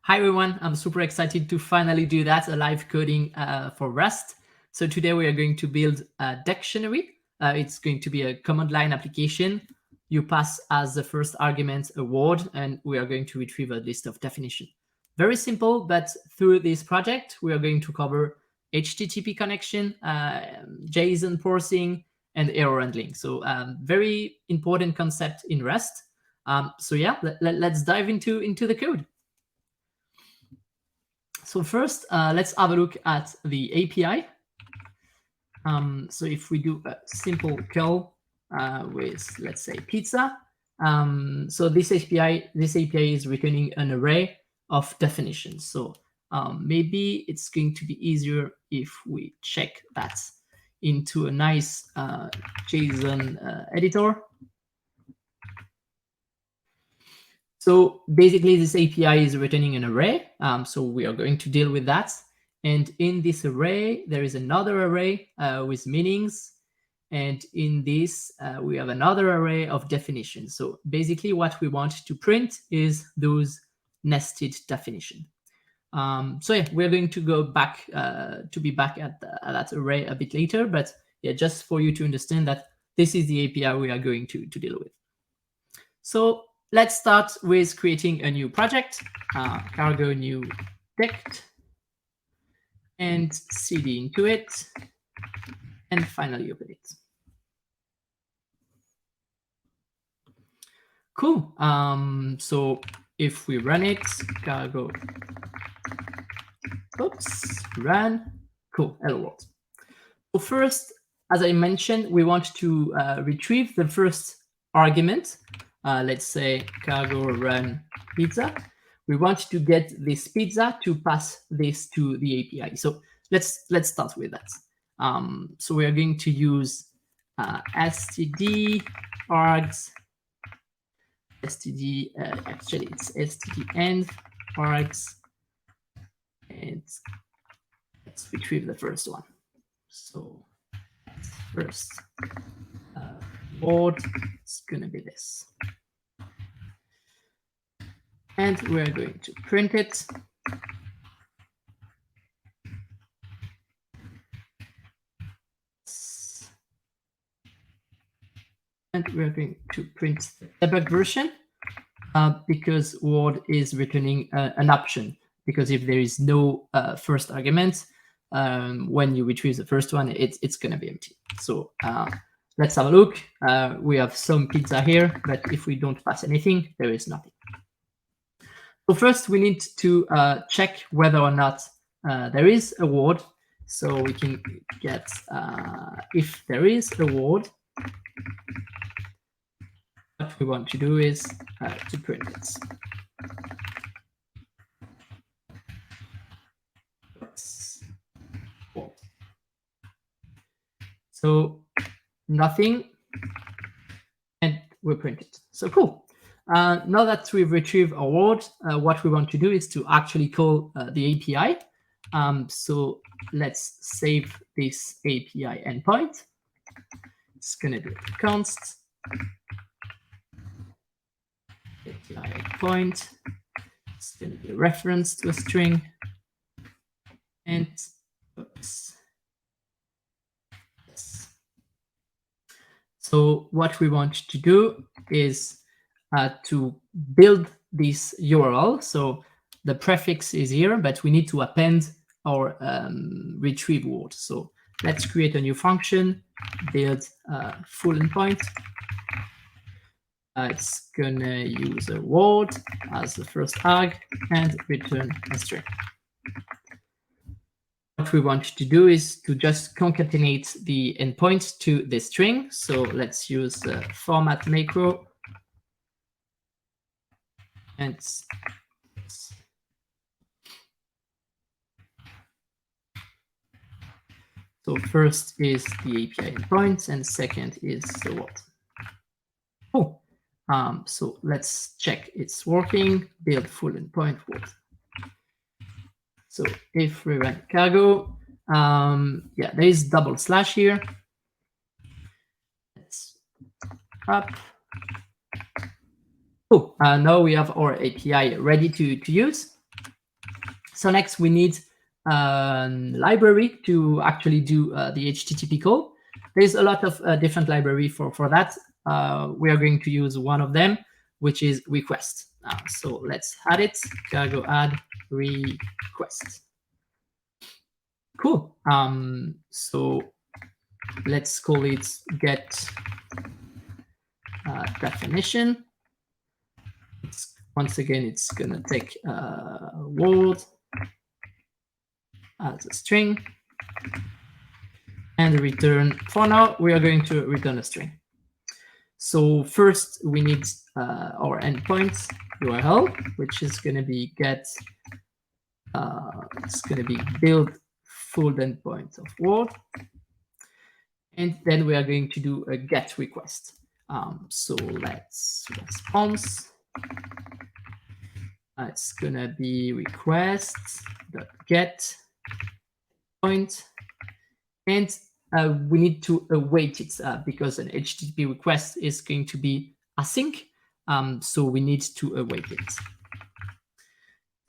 Hi everyone, I'm super excited to finally do that, a live coding for Rust. So today we are going to build a dictionary. It's going to be a command line application. You pass as the first argument a word, and we are going to retrieve a list of definition. Very simple, but through this project, we are going to cover HTTP connection, JSON parsing, and error handling. So very important concept in Rust. So yeah, let's dive into the code. So first, let's have a look at the API. So if we do a simple call with, let's say, pizza, so this API is returning an array of definitions. So maybe it's going to be easier if we check that into a nice JSON editor. So basically, this API is returning an array. So we are going to deal with that. And in this array, there is another array with meanings. And in this, we have another array of definitions. So basically, what we want to print is those nested definitions. So yeah, we're going to go back to be back at that array a bit later. But yeah, just for you to understand that this is the API we are going to deal with. So let's start with creating a new project, cargo new dict, and cd into it, and finally open it. Cool. So if we run it, cargo, oops, run, cool, hello world. So first, as I mentioned, we want to retrieve the first argument. Let's say cargo run pizza. We want to get this pizza to pass this to the API. So let's start with that. So we are going to use std args, std, actually it's std end args, and let's retrieve the first one. So first word, it's gonna be this. And we're going to print it. And we're going to print the debug version because Word is returning an option. Because if there is no first argument, when you retrieve the first one, it's going to be empty. So let's have a look. We have some pizza here, but if we don't pass anything, there is nothing. So first, we need to check whether or not there is a word. So we can get if there is a word. What we want to do is to print it. So nothing, and we print it. So cool. Now that we've retrieved our word, what we want to do is to actually call the API. So let's save this API endpoint. It's going to be const API endpoint. It's going to be a reference to a string. And oops. Yes. So what we want to do is to build this URL. So the prefix is here, but we need to append our retrieve word. So let's create a new function, build full endpoint. It's gonna use a word as the first arg and return a string. What we want to do is to just concatenate the endpoint to the string. So let's use the format macro. And so first is the API endpoint, and second is the word. Oh, so let's check it's working. Build full endpoint word. So if we run cargo, yeah, there is double slash here. Let's up. Oh, now we have our API ready to use. So next we need a library to actually do the HTTP call. There's a lot of different library for that. We are going to use one of them, which is request. So let's add it. Cargo add request. Cool. So let's call it get definition. Once again, it's gonna take word as a string and return. For now, we are going to return a string. So first, we need our endpoint URL, which is going to be get. It's going to be build full endpoint of Word, and then we are going to do a get request. So let's response. It's going to be request.get point, and we need to await it because an HTTP request is going to be async. So we need to await it.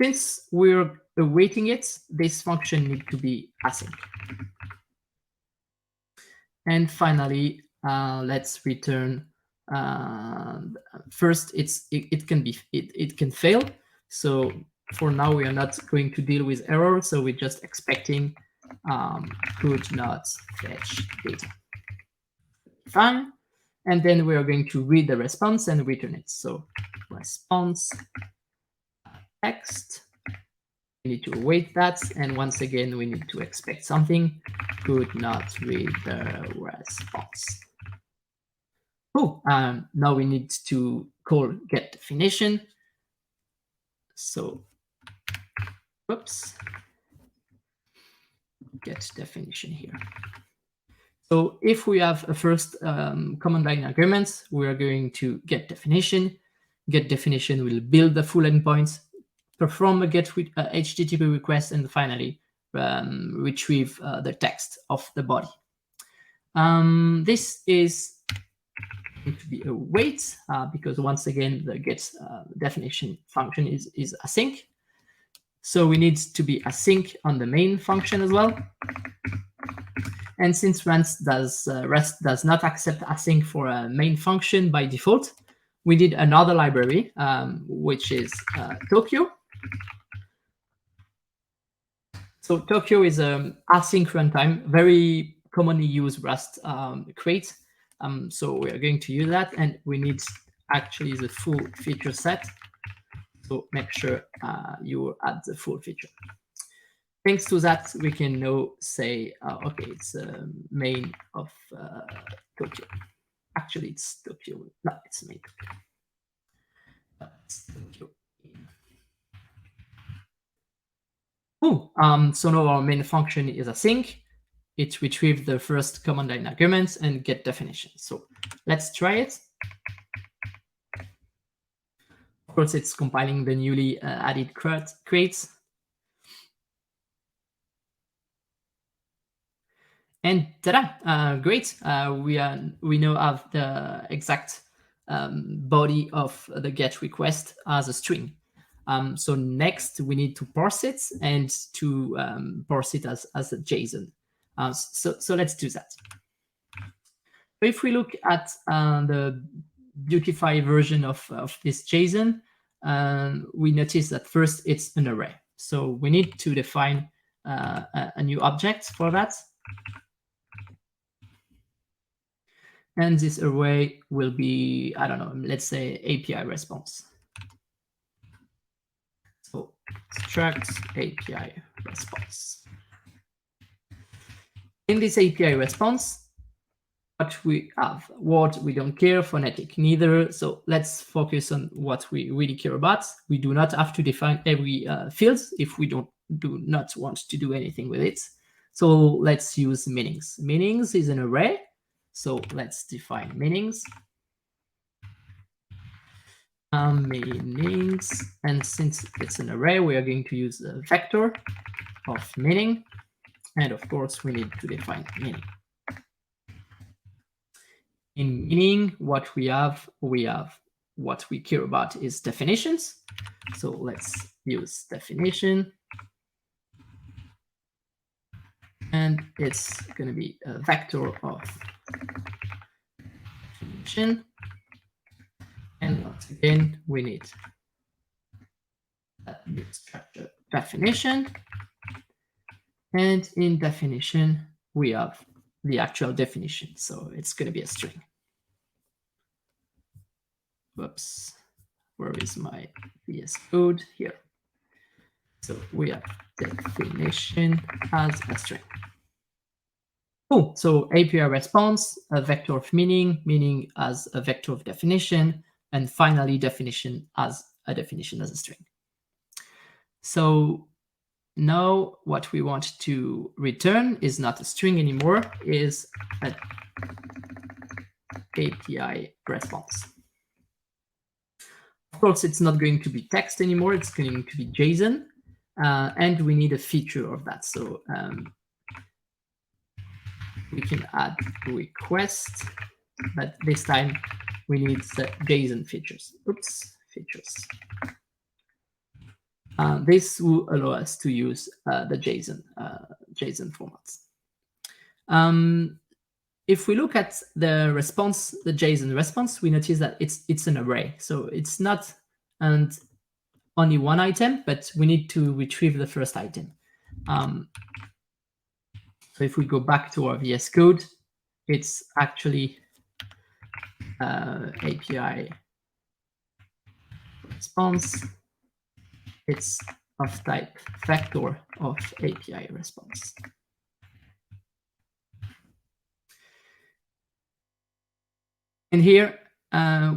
Since we're awaiting it, this function needs to be async. And finally, let's return. First, it can fail. So for now, we are not going to deal with error. So we're just expecting could not fetch data. Fine. And then we are going to read the response and return it. So response text. We need to await that. And once again, we need to expect something. Could not read the response. Cool. Now we need to call get definition. So, whoops. Get definition here. So if we have a first command line argument, we are going to get definition. Get definition will build the full endpoint, perform a get HTTP request, and finally retrieve the text of the body. This is going to be a wait because once again the get definition function is async. So we need to be async on the main function as well. And since Rest does not accept async for a main function by default, we did another library, which is Tokyo. So Tokyo is an async runtime, very commonly used Rust crate. So we are going to use that, and we need actually the full feature set. So make sure you add the full feature. Thanks to that, we can now say, okay, it's main of Tokyo. Actually, it's Tokyo. No, it's main Tokyo. It's Tokyo. Oh, so now our main function is async. It retrieved the first command line arguments and get definition. So let's try it. Of course, it's compiling the newly added crates. And ta-da! Great. We now have the exact body of the GET request as a string. So next, we need to parse it and to parse it as a JSON. So let's do that. So if we look at the beautified version of this JSON, we notice that first it's an array. So we need to define a new object for that. And this array will be, I don't know, let's say API response. So struct API response. In this API response, what we have, word we don't care, phonetic neither. So let's focus on what we really care about. We do not have to define every field if we do not want to do anything with it. So let's use meanings. Meanings is an array. So let's define meanings. Meanings, and since it's an array, we are going to use a vector of meaning. And of course, we need to define meaning. In meaning, what we have what we care about is definitions. So let's use definition. and it's going to be a vector of definition. And once again, we need a new structure definition. And in definition, we have the actual definition. So it's going to be a string. Whoops. Where is my VS Code? Here. So we have definition as a string. Cool. So API response, a vector of meaning, meaning as a vector of definition, and finally definition as a string. So now what we want to return is not a string anymore, is an API response. Of course, it's not going to be text anymore, it's going to be JSON, and we need a feature of that. So we can add request, but this time we need the JSON features. Oops, features. This will allow us to use the JSON formats. If we look at the response, the JSON response, we notice that it's an array. So it's not and only one item, but we need to retrieve the first item. So if we go back to our VS Code, it's actually API response. It's of type vector of API response. And here,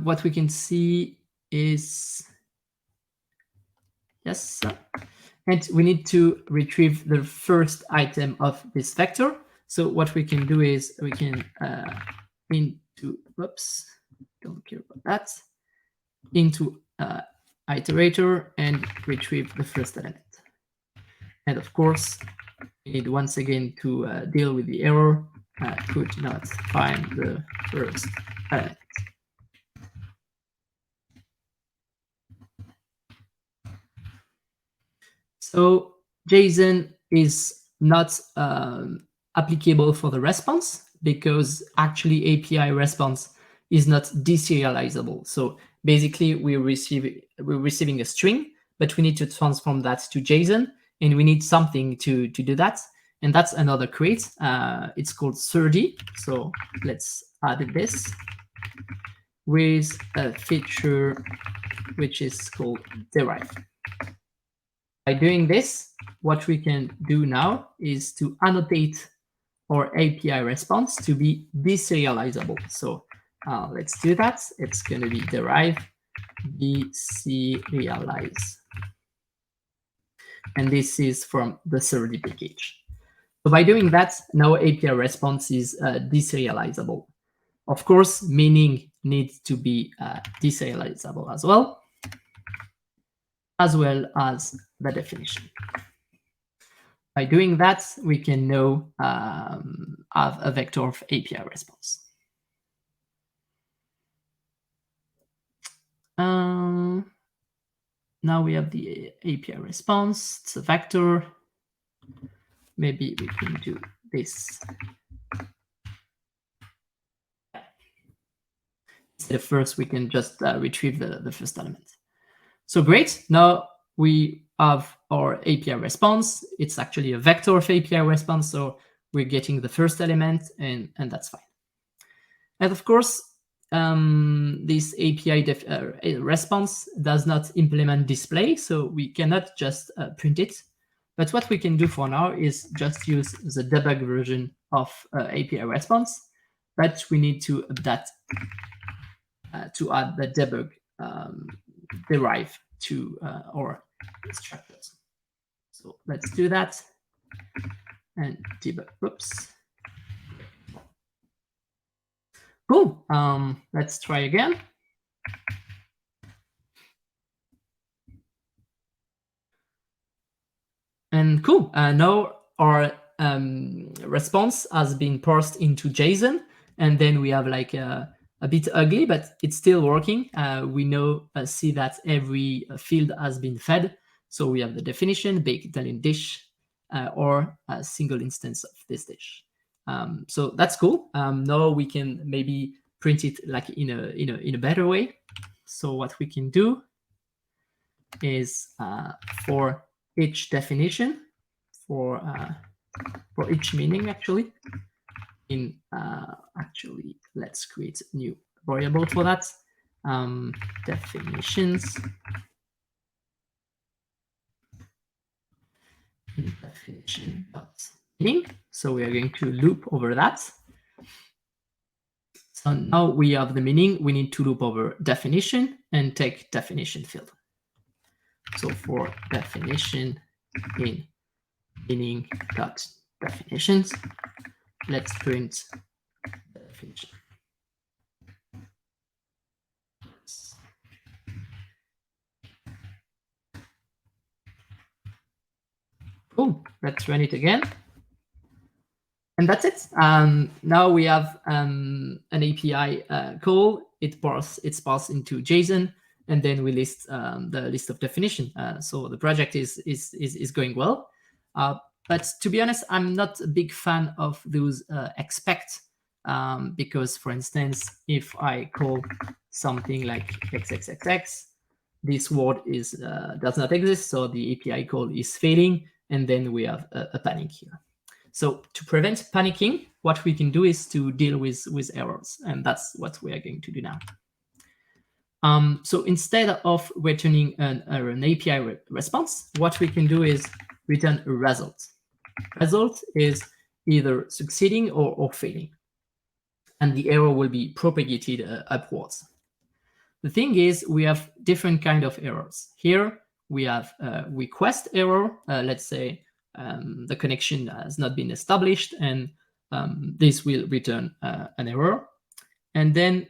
what we can see is, yes, and we need to retrieve the first item of this vector. So what we can do is we can whoops, don't care about that, into iterator and retrieve the first element. And of course, we need once again to deal with the error, could not find the first element. So JSON is not applicable for the response because actually API response is not deserializable. So basically we're receiving a string, but we need to transform that to JSON, and we need something to do that. And that's another crate. It's called 30. So let's add this with a feature which is called derive. By doing this, what we can do now is to annotate our API response to be deserializable. So let's do that. It's going to be derive deserialize. And this is from the 30 package. So by doing that, now API response is deserializable. Of course, meaning needs to be deserializable as well as the definition. By doing that, we can now have a vector of API response. Now we have the API response. It's a vector. Maybe we can do this. Instead of first, we can just retrieve the first element. So great. Now we have our API response. It's actually a vector of API response. So we're getting the first element, and that's fine. And of course, this API response does not implement display, so we cannot just print it. But what we can do for now is just use the debug version of API response, but we need to add the debug derive to our structures. So let's do that and debug. Whoops. Cool. Let's try again. And cool. Now our response has been parsed into JSON, and then we have like a bit ugly, but it's still working. We now see that every field has been fed. So we have the definition, baked Italian dish, or a single instance of this dish. So that's cool. Now we can maybe print it like in a better way. So what we can do is for each definition, for each meaning actually, actually let's create a new variable for that. Definitions. Definition dot meaning. So we are going to loop over that. So now we have the meaning. We need to loop over definition and take definition field. So for definition in meaning dot definitions, let's print definition. Cool. Let's run it again. And that's it. Now we have an API call. It's parsed into JSON, and then we list the list of definition. So the project is going well. But to be honest, I'm not a big fan of those expect, because, for instance, if I call something like xxxx, this word does not exist, so the API call is failing, and then we have a panic here. So to prevent panicking, what we can do is to deal with errors, and that's what we are going to do now. So instead of returning an API response, what we can do is return a result. Result is either succeeding or failing, and the error will be propagated upwards. The thing is, we have different kind of errors. Here we have a request error. Let's say the connection has not been established, and this will return an error. And then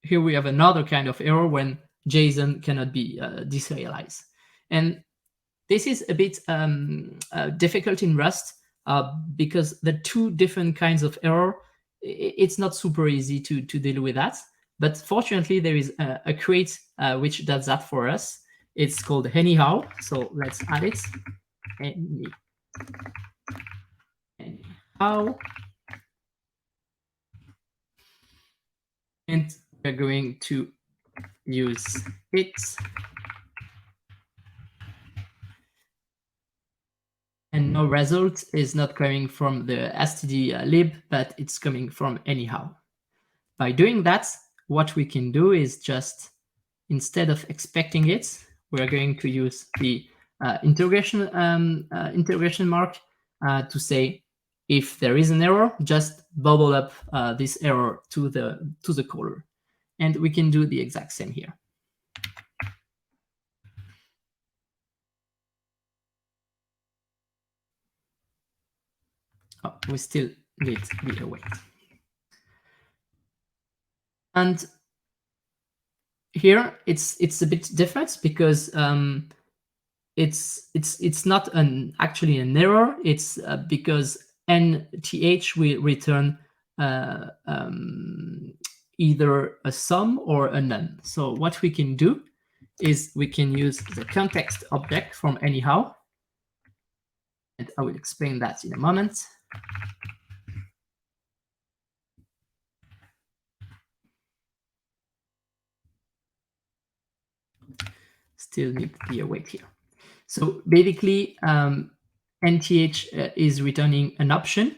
here we have another kind of error when JSON cannot be deserialized. And this is a bit difficult in Rust because the two different kinds of error, it's not super easy to deal with that. But fortunately, there is a crate which does that for us. It's called anyhow. So let's add it. Anyhow. And we're going to use it. And no result is not coming from the std lib, but it's coming from anyhow. By doing that, what we can do is just, instead of expecting it, we're going to use the integration mark to say, if there is an error, just bubble up this error to the caller. And we can do the exact same here. Oh, we still need the await. And here it's a bit different because it's not actually an error. It's because nth will return either a sum or a none. So what we can do is we can use the context object from anyhow, and I will explain that in a moment. Still need the await here. So basically, nth is returning an option.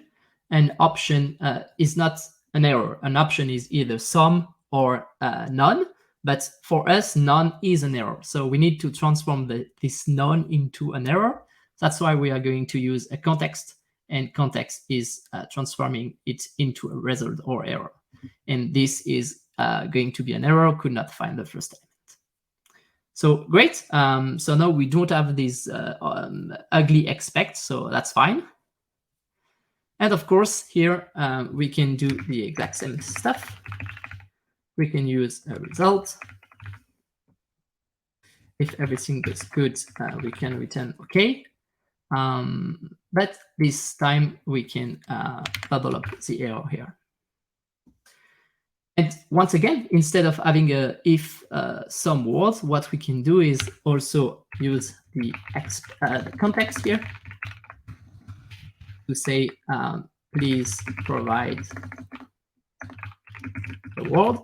An option is not an error. An option is either some or none. But for us, none is an error. So we need to transform this none into an error. That's why we are going to use a context, and context is transforming it into a result or error. And this is going to be an error, could not find the first element. So great. So now we don't have this ugly expect, so that's fine. And of course, here we can do the exact same stuff. We can use a result. If everything goes good, we can return OK. But this time we can bubble up the error here. And once again, instead of having a if some words, what we can do is also use the context here. to say, please provide the word.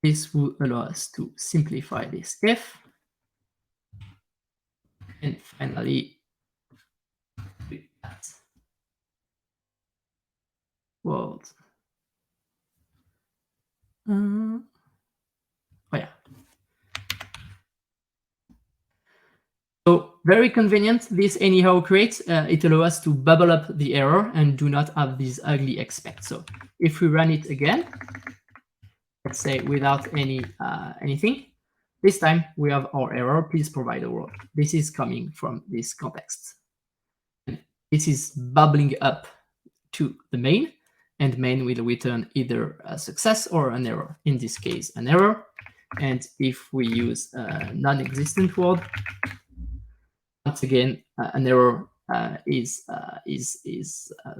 This will allow us to simplify this if. And finally, that word. Oh yeah. So very convenient. This anyhow creates. It allows us to bubble up the error and do not have these ugly expect. So if we run it again, let's say without anything, this time we have our error. Please provide a word. This is coming from this context. And this is bubbling up to the main, and main will return either a success or an error. In this case, an error. And if we use a non-existent word, once again, an error is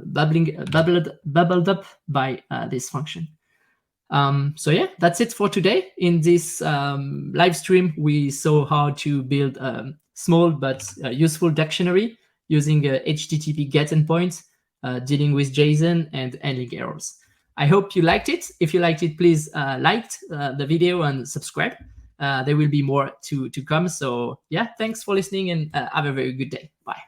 bubbled up by this function. So yeah, that's it for today. In this live stream, we saw how to build a small but useful dictionary using HTTP GET endpoint, dealing with JSON and handling errors. I hope you liked it. If you liked it, please like the video and subscribe. There will be more to come. So yeah, thanks for listening and have a very good day. Bye.